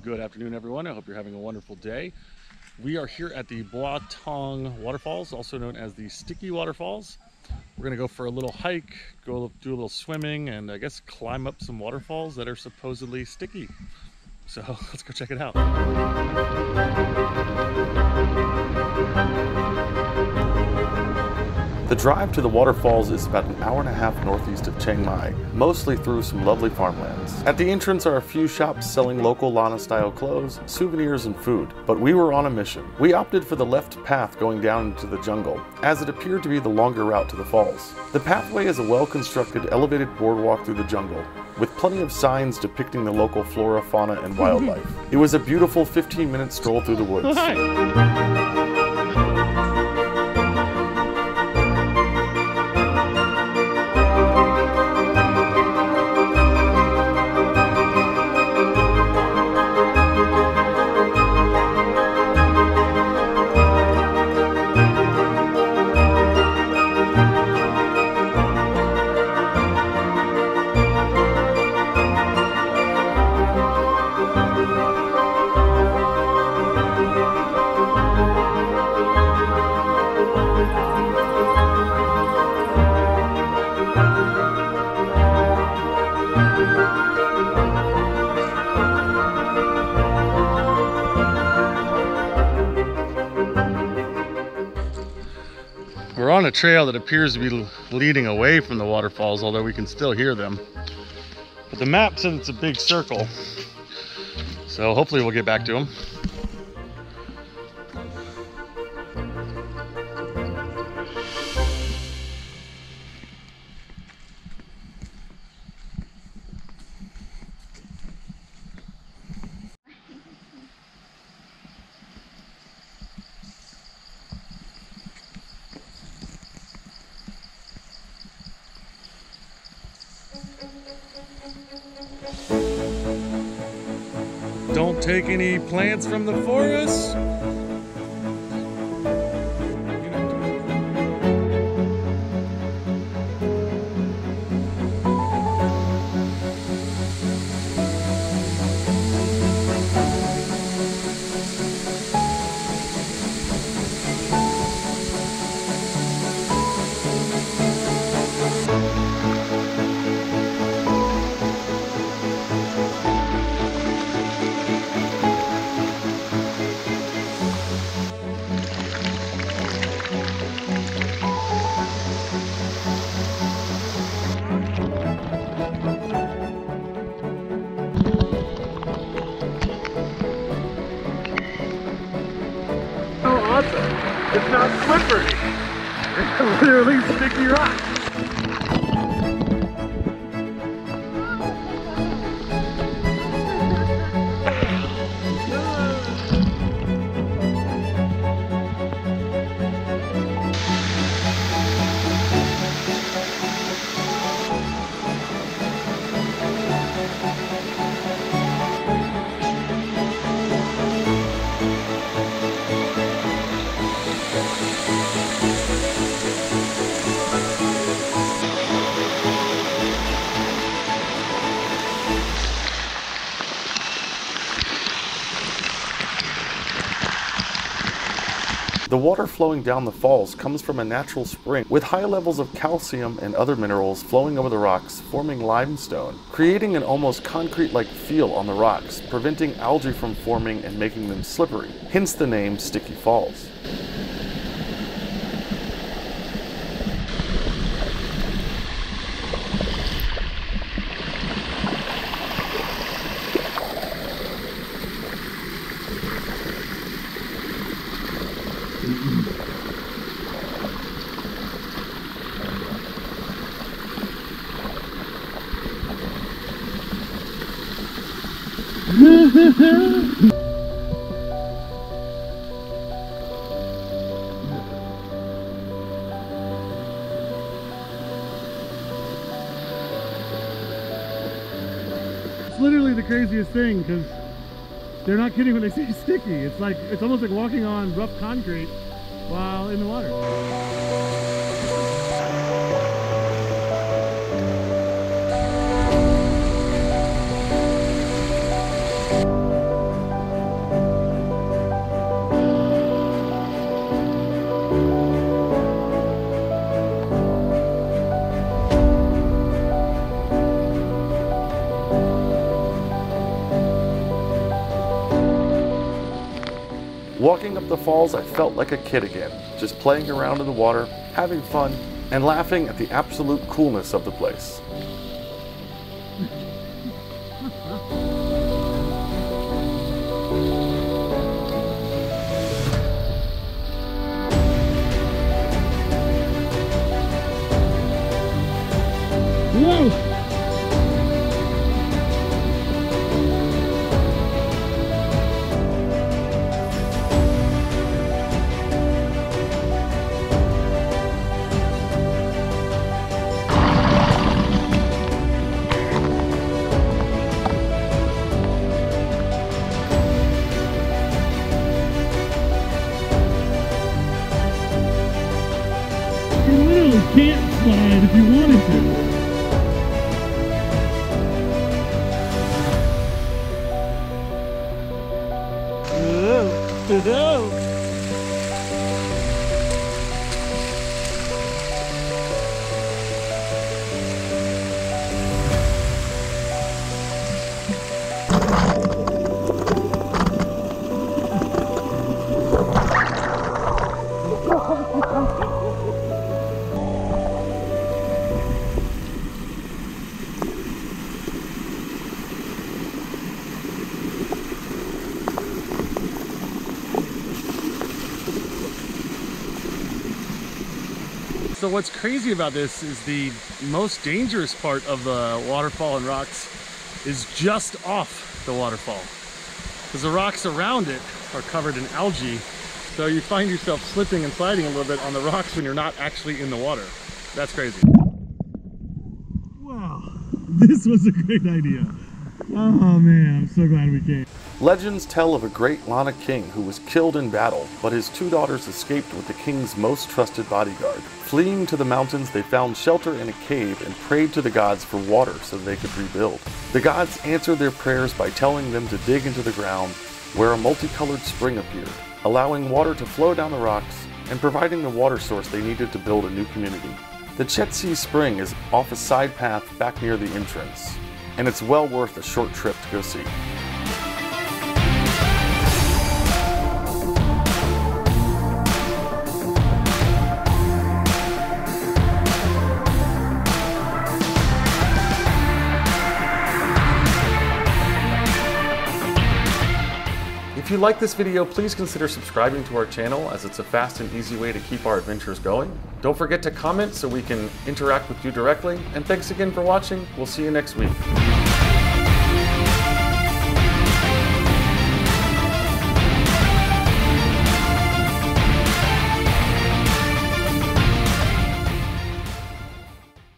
Good afternoon, everyone. I hope you're having a wonderful day. We are here at the Bua Tong Waterfalls, also known as the Sticky Waterfalls. We're gonna go for a little hike, go do a little swimming, and I guess climb up some waterfalls that are supposedly sticky. So let's go check it out. The drive to the waterfalls is about an hour and a half northeast of Chiang Mai, mostly through some lovely farmlands. At the entrance are a few shops selling local Lana-style clothes, souvenirs, and food. But we were on a mission. We opted for the left path going down into the jungle, as it appeared to be the longer route to the falls. The pathway is a well-constructed, elevated boardwalk through the jungle, with plenty of signs depicting the local flora, fauna, and wildlife. It was a beautiful 15-minute stroll through the woods. We're on a trail that appears to be leading away from the waterfalls, although we can still hear them. But the map says it's a big circle, so hopefully we'll get back to them. Don't take any plants from the forest. It's not slippery. It's literally sticky rock. The water flowing down the falls comes from a natural spring with high levels of calcium and other minerals flowing over the rocks, forming limestone, creating an almost concrete-like feel on the rocks, preventing algae from forming and making them slippery, hence the name Sticky Falls. It's literally the craziest thing, because they're not kidding when they say sticky. It's almost like walking on rough concrete while in the water. Walking up the falls, I felt like a kid again, just playing around in the water, having fun, and laughing at the absolute coolness of the place. Whoa! You literally can't slide if you wanted to. No. So what's crazy about this is the most dangerous part of the waterfall and rocks is just off the waterfall, because the rocks around it are covered in algae. So you find yourself slipping and sliding a little bit on the rocks when you're not actually in the water. That's crazy. Wow, this was a great idea. Oh man, I'm so glad we came. Legends tell of a great Lana king who was killed in battle, but his 2 daughters escaped with the king's most trusted bodyguard. Fleeing to the mountains, they found shelter in a cave and prayed to the gods for water so they could rebuild. The gods answered their prayers by telling them to dig into the ground, where a multicolored spring appeared, allowing water to flow down the rocks and providing the water source they needed to build a new community. The Chetsi Spring is off a side path back near the entrance, and it's well worth a short trip to go see. If you like this video, please consider subscribing to our channel, as it's a fast and easy way to keep our adventures going. Don't forget to comment so we can interact with you directly, and thanks again for watching. We'll see you next week.